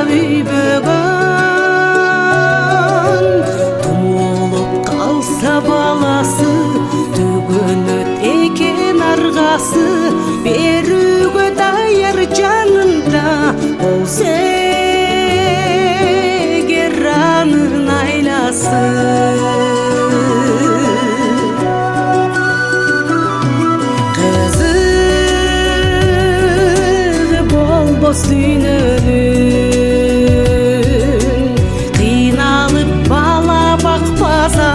күйбөгөн тумулуп калса баласы төгөнөт экен аргасы берүүгө даяр жанында болсо эгер анын айласы кызыгы болбос дүйнөнүн кыйналып бала бакпаса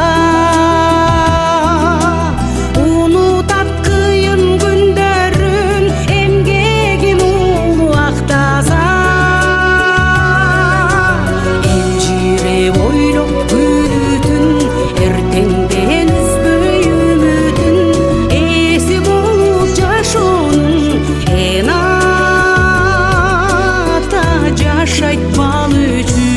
унутат кыйын күндөрүн эмгегин улуу актаса элжиреп ойлоп күнүтүн эртеңден үзбөй үмүтүн эси болуп жашоонун эната жашайт бал үчүн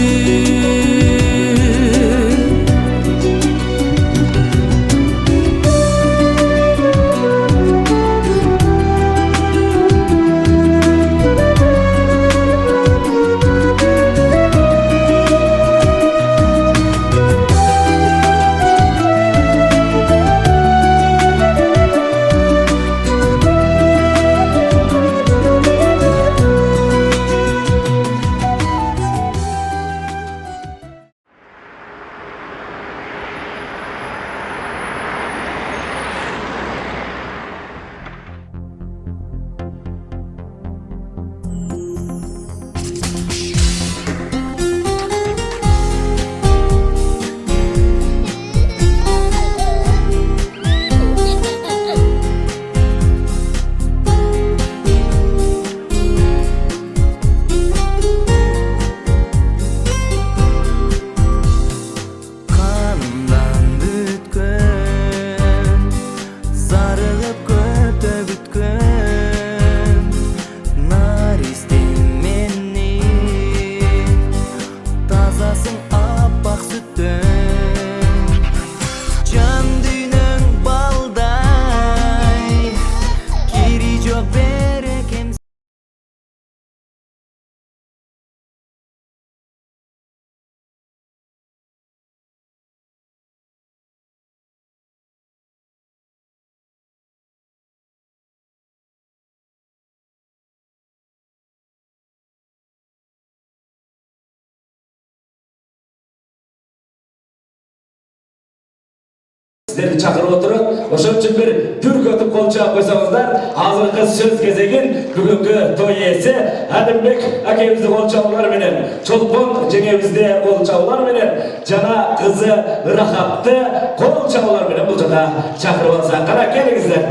Sizleri çakırıp oturup, ошон үчүн bir түрк ötüp kol çağıp koysanızlar, azırkı söz gezegin bugünkü toy iyesi Adembek akemizde kol çağılar menen, Çolpon jengемизде kol çağılar menen, jana kızı Rahat'ты kol çağılar menen bu jana çakırıp alsak. Kara kelingizler.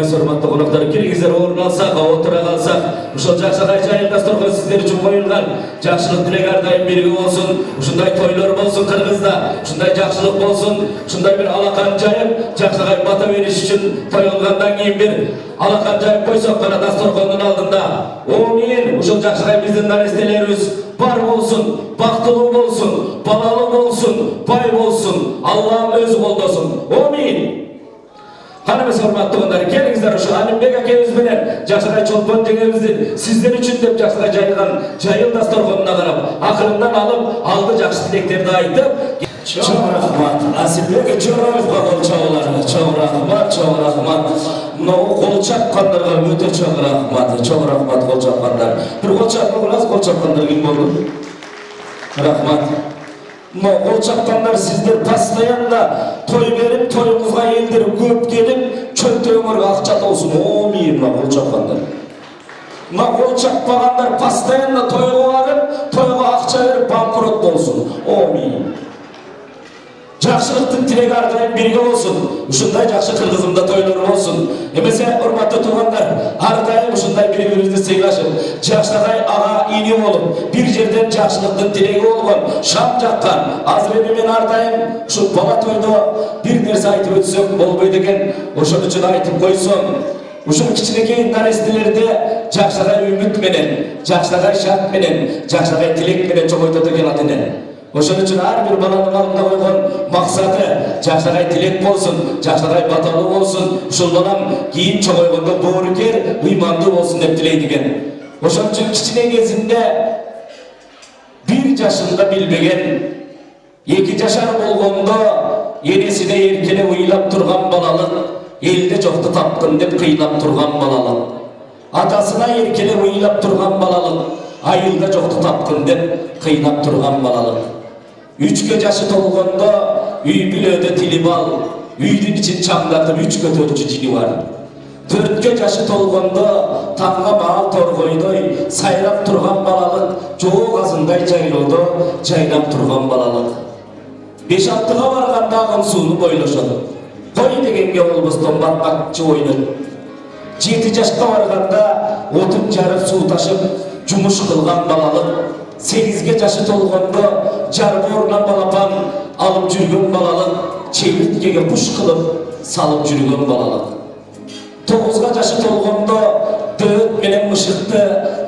Hormatly konaklar, kelingizler orun alsak, oturaga alsak, uşul jakşagay jayыл dastorkon sizler üçün koyulgan. Jakşılık dilek ardayım birigi bolsun, uşunday toylor bolsun Kırgızda, uşunday jakşılık bolsun, uşunday bir alakan jayıp, jakşagay bata beriş üçün toyulgandan keyin bir alakan jayıp koysok gana dastorkondun aldında. Amin. Uşul jakşagay bizdin narestelerimiz bar bolsun, baktılуу bolsun, balalı bolsun, bay bolsun, Allah'ım özü koldosun. Amin. Hanımız hormatly konaklar, kelingizler uşu Adembek akemiz menen Jakşagay Çolpon jengemizdin sizler üçün dep Jakşagay jayылган жайыл dastorkonuna карап, акырындан алып, алды жакшы тилектерди айтып, чоң рахмат. Асилбек Жорабовго кол чабуулар, чоң рахмат, чоң рахмат. Мынау кол чапкандарга өтө чоң рахмат, чоң рахмат кол чапкандар. Бир кол чапкандар, кол чапкандар ким болду? Рахмат. Но кол чапкандар сиздер постоянно той берип, тоюңузга элдер көп келип, чөнтөгүңөргө акча толсун. Амин, кол чапкандар. Мына кол чаппагандар постоянно тойго барып, тойго акча берип банкрот болсун. Амин. Жақшылықтың тілегі ардайым бірге болсын. Ушундай жақшы Кыргызымда тойлор болсын. Эмесе урматтуу туугандар, ардайым ушундай бири-бирибизди сыйлашып, Жакшагай ага ини болуп, бир жерден жакшылыктын тилеги болгон, шам жаккан. Азыр эми мен ардайым ушу бала тойдо бир нерсе айтып өтсөм болбойт экен. Ошон үчүн айтып койсом, ушул кичинекей нарестелерди Жакшагай үмүт менен, Жакшагай шарт менен, Жакшагай тилек менен чоңойтот экен ата-эне. Ошон үчүн ар бир баланын алдына койгон максаты жашагай тилек болsun, жашагай баталы болsun, ушул балам кийин чоңойгондо боорукер, ыймандуу болсун деп тилейт экен. Ошон үчүн кичине кезинде 1 жашында билбеген, 2 жашар болгондо энесине эркеле уйлап турган балалык, элде жокту тапкын деп кыйлап турган балалык. Атасына эркеле уйлап турган балалык, айылда жокту тапкын деп кыйнап турган балалык. 3 жашы толгондо үй бүлөдө тилип ал, үйдүн ичин чаңдатып 3 көтөрчү жини бар. 4 жашы толгондо таңга маал торгойдой сайрап турган балалык, жоо газындай жайлоодо жайлап турган балалык. 5-6 барганда агын сууну бойлошот. Кой дегенге болбостон батмакчы ойнойт. 7 жашка барганда отун жарып суу ташып жумуш кылган балалык. 8 жашы толгондо жарбоорунан балапан алып жүргөн балалык, чегирткеге куш кылып салып жүргөн балалык. 9 жашы толгондо дөөт менен мышыкты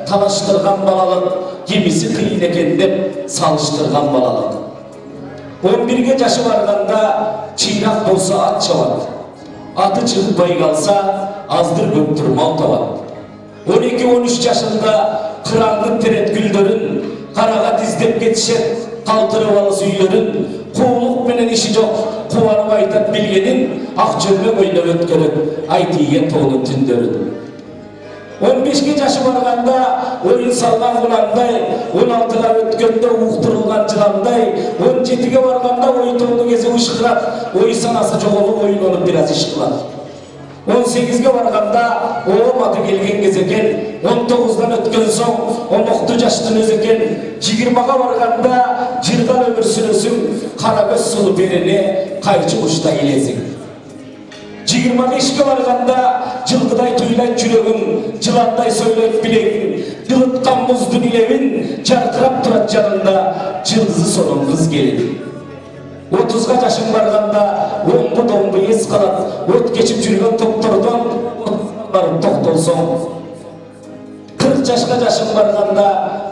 талаштырган балалык, кимиси кыйын экен деп салыштырган балалык. 11 жашы барганда чыйрак болсо ат чабат. Аты чыгытпай калса аздыр көптүр мал табат. 12-13 жашында кыраңгы тереткүлдөрүн карага тиздеп кетишет, калтырып алыс үйлөрүн, куулук менен иши жок, кубанып айтат билгенин, ак жөрмөк ойноп өткөрөт, ай тийген тоонун түндөрүн. 15 жашы барганда оюн салган куландай, 16га өткөндө уктурулган жыландай, 17ге барганда ой тоону кези ышкырат, ой санасы жоголуп ойлонуп бир аз иш кылат. 18ге барганда ооматы келген кез экен, 19дан өткөн соң омокту жаштын өзү экен, 20га барганда жыргал өмүр сүрөсүң, кара көз сулу берене кайчы куштай илесиң. 25ге барганда жылкыдай туйлайт жүрөгүң, жыландай сөйлөйт билегиң, жылыткан муздун илебин жаркырап турат жанында жылдызы сонун кыз келин. 30га жашың барганда оңбу-домбу эс калат, өт кечип жүргөн топтордон барып токтолсоң. 40 жашка жашың барганда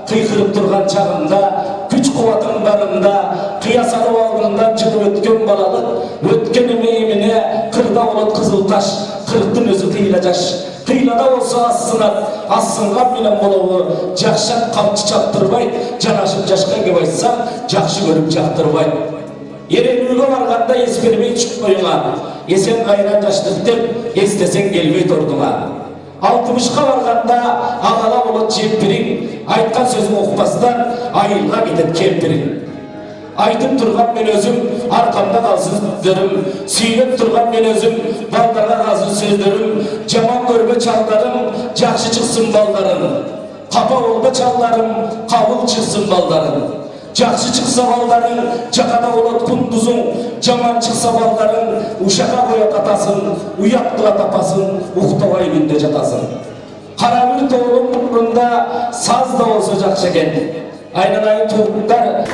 кыйкырып турган чагында, күч кубатың барында, кыясалып алдыңда жылып өткөн балалык, өткөн эмейимине кырда болот кызыл таш, кырктын өзү кыйла жаш. Кыйлада болсо аз сынат, аз сынган менен болобу, жакшат камчы чаптырбайт, жанашып жашка кеп айтсаң, жакшы көрүп жактырбайт. Еренүүгө барганда эс бербей чыгып коюңа, эсен кайран жаштык деп эстесең келбейт ордуңа. 60га барганда агала болот жемпириң, айткан сөзүң укпастан айылга кетет кемпириң. Айтып турган мен өзүм, аркамда калсын сөздөрүм, сүйүнүп турган мен өзүм, балдарга калсын сөздөрүм, жаман көрбө чалдарым, жакшы чыксын балдарым. Капа болбо чалдарым, кабыл чыксын балдарым. Жакшы чыкса балдарың, жакада болот кундузуң, жаман чыкса балдарың, ушака коет атасын, уят кылат апасын, уктабай күндө жатасың. Кара бир тоонун мурунда саз да болсо жакшы экен. Айналайын туугундар.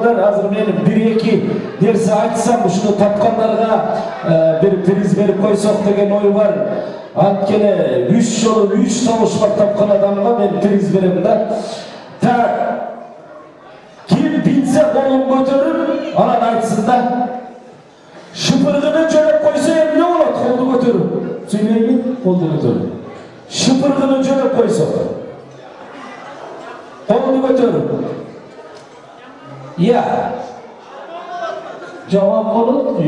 Азыр мен 1-2 нерсе айтсам, ушуну тапкандарга бир приз берип койсок деген ой бар. Анткени 3 жолу 3 табышмак тапкан адамга мен приз берем да. Так. Ким билсе колун көтөрүп, анан айтсын да. Шыпыргыны жөнөп койсо эмне болот? Колду көтөрүп. Сүйлөйбү? Колду көтөрүп. Шыпыргыны жөнөп койсо. Колду көтөрүп. Ya, jawab bolot,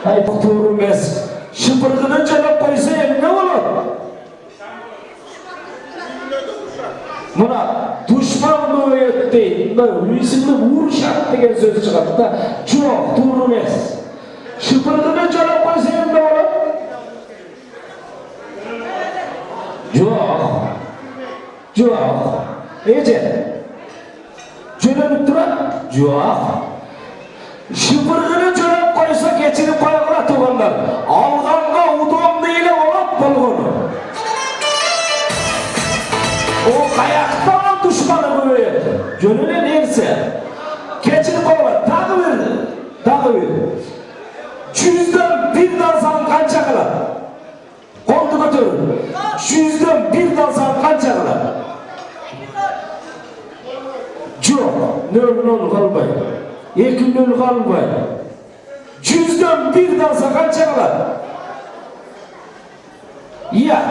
ay to'g'ri emas. Shipirg'ini janob qo'ysa nima bo'ladi? Buna dushman bo'yatdi, uyisini urishadi degan so'z chiqadi-da. Yo'q, to'g'ri emas. Shipirg'ini janob qo'ysa nima bo'ladi? Yo'q. Eje. Jönönüp turar? Yo'q. Shipirg'ini jönöp qo'ysa kechirib qo'yag'lar tuganlar. Alg'anga udom deyile olab bo'lg'oni. O qayoqdan dushmani bo'yadi. Jönöne nersa? Kechirib qo'yag'lar. Tag'i berdi. 100dan 1 dan san qancha qiladi? Qo'lni ko'tar. 100dan 1 dan san nol kalbay. 2 nol kalbay. 100'den 1 dansa kaça kalar? Ya.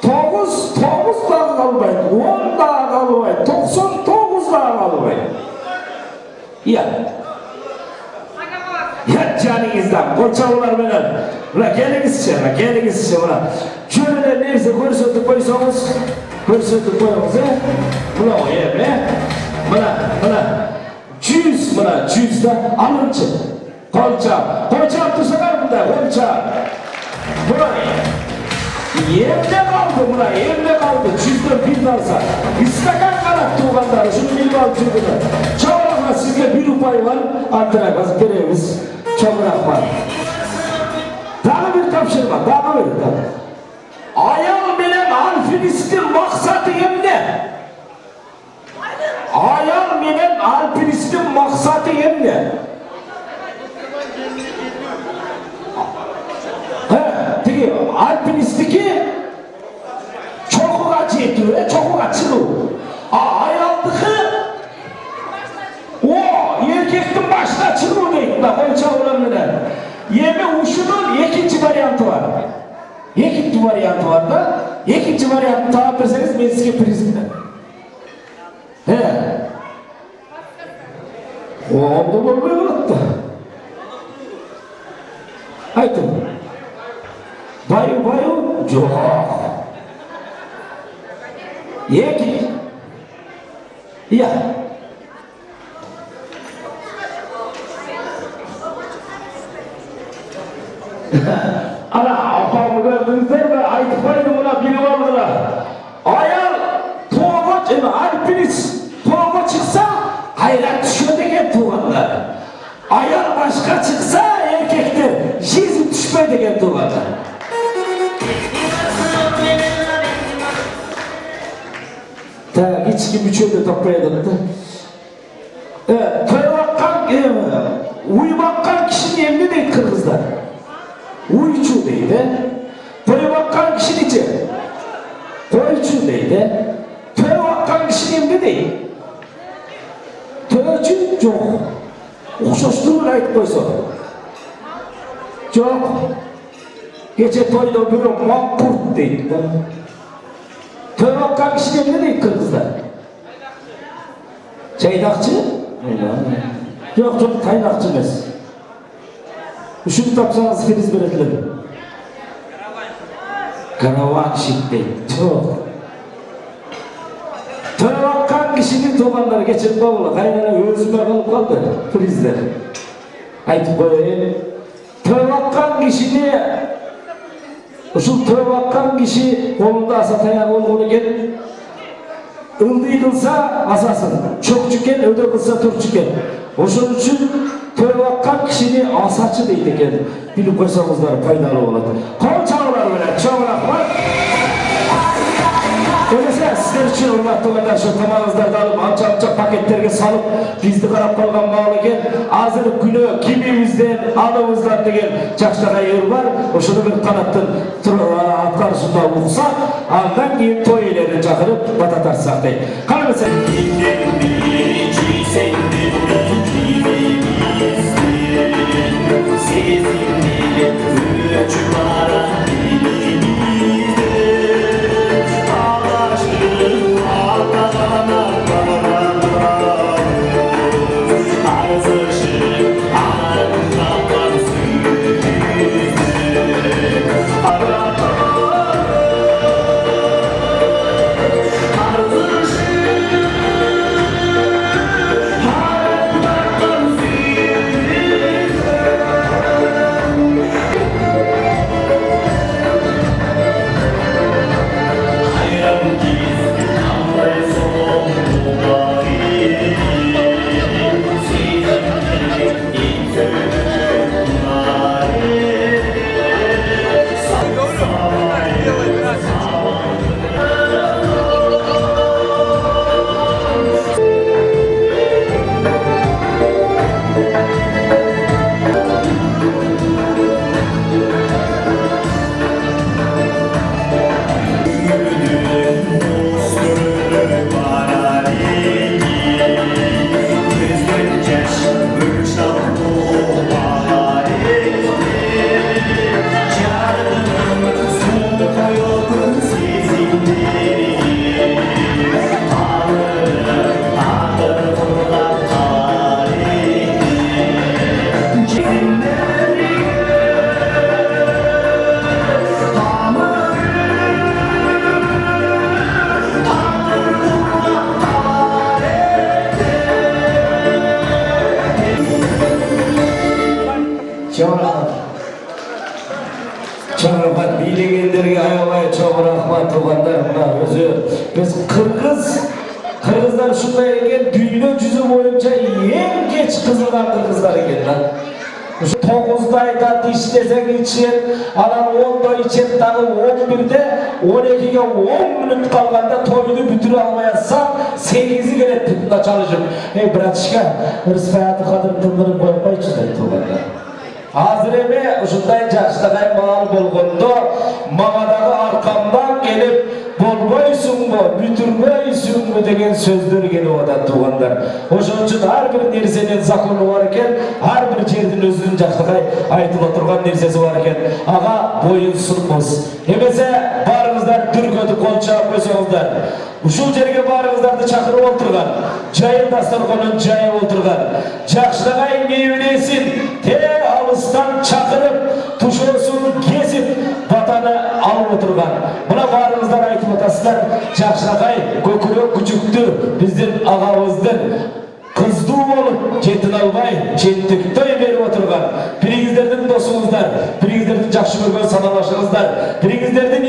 9 daha kalbay. 10 daha kalbay. 99 daha kalbay. Ya. Ya canınızdan koçalar benen. Ula gelingizçe, ula. Şöyle neyse korsötüp koysanız, korsötüp koyamız he. Ula o yeme. Mına 100'da alınçı. Kolça tutsakar bunda, kolça. Mına yerine kaldı. 100'den 1 alsa. İstakan kanak tuğanları, şunu bilip alıp çıkıda. Çoğrakla sizge 1 rupay var, antırakaz veremiz. Çoğrak var. Daha bir tapşırma, daha bir. Ayal bilen alpinistin maksatı ne? Ayal bilen alpinistin maksatı ne? Teki alpinistiki çok acıydı, çok açılıyor. Ayaldıkı o erkektin başına çıkıyor deyip de koyça olanlara. Yeme uşunun ikinci varyantı var. İkinci varyantı tavap etseniz ben size prizmden. O onda olmuyor da. Aytın. Bayu yok. Yeki. Ya. Ana apamı gördünüzler mi? Aytıpaydı buna biri vardılar. Ayal tuğma, alpinist tuğma çıksa hayrat düşüyor degen tuğanlar. Ayal başka çıksa erkekler jizi düşmeye degen tuğanlar. Hiç kim üçüyle toplayalım da. Uyumakkan kişinin emri değil Kırgızlar. Uyucu değil de. Toymakkan kişinin içi. Toycu değil de. Toymakkan kişinin emri değil. Toycu yok. Okşaştırma ayıp koysa. Yok. Gece toyda böyle mampurt değil de. Toymakkan kişinin emri değil Kırgızlar. Çaydakçı? Yok, kaynakçı emez. Üçünü tapsanız filiz verebilirim. Karavan şiddet. Tövakkan kişinin tobanları geçip bağlı. Kaynana özüme kalıp kaldı. Filizleri. Aytıp koyayım. Tövakkan kişini şu tövakkan kişi kolunda asatayan olduğunu gelin. Ildığı kılsa asasın. Çok çüken, öde kılsa tur çüken. Oşun için tövakkan kişini asaçı deydi ekan. Bilip koysanızlar faydalı болады. Kol çağlar bilen çoğurak var. Öyleyse sizler için hurmatlı arkadaşlar tamamızlardı alıp ança paketlerge salıp bizdi qarap kalgan bağlı eken azır günü kimimizden alımızdan degen çakşağa yer var. Oşunu bir kanattın atkarışında uğsa andan keyin toy ilerini çakırıp bata tartsak deydi. Kalı mesela. чоң рахмат туғандар. Мына өзі біз Kırgızlar şunday eken dünya yüzü boyunca en geç kızılgan kırgızlar eken lan. Şu 9'da ayda işlesen içen, alan 10'da içen, tağı 11'de 12'ye 10 minut kalganda toyunu bütürü almayasam 8'i gelip tutunda çalışıp. Bratişka, hırsfayatı kadın tındırın koyma içinde tuğanlar. Hazır eme, şunday yaşlıqay mal bolğondo, mağadağı arkamdan gelip bolboysun mu, bütürmeysun mu degen sözler gelip odan tuğanlar. Oşun üçün har bir nersenen zakonu var eken, har bir жердин özünün yaşlıqay aytıla turgan nersesi var eken, ağa boyun sunmuz. Emese barыңızдар дүргөдү kol çağıp koysoңuzдар. Uşul жерге barыңыздарды çakırıp oturgan, jayıl dastorkonun jayıp oturgan, Жақшылығай мейвелесин, те алыстан çakırıp, tuşosun kesip, vatanı alıp oturgan. Buna barыңızдар aytıp otasızlar, Жақшылығай көкірек küçüktü, bizden ağabızdır. Kızdı olup, çetin almay, çettik toy verip oturgan. Birinizlerden dosuңuzдар, birinizlerden жақшы көргөн sanalaşыңızдар, birinizlerden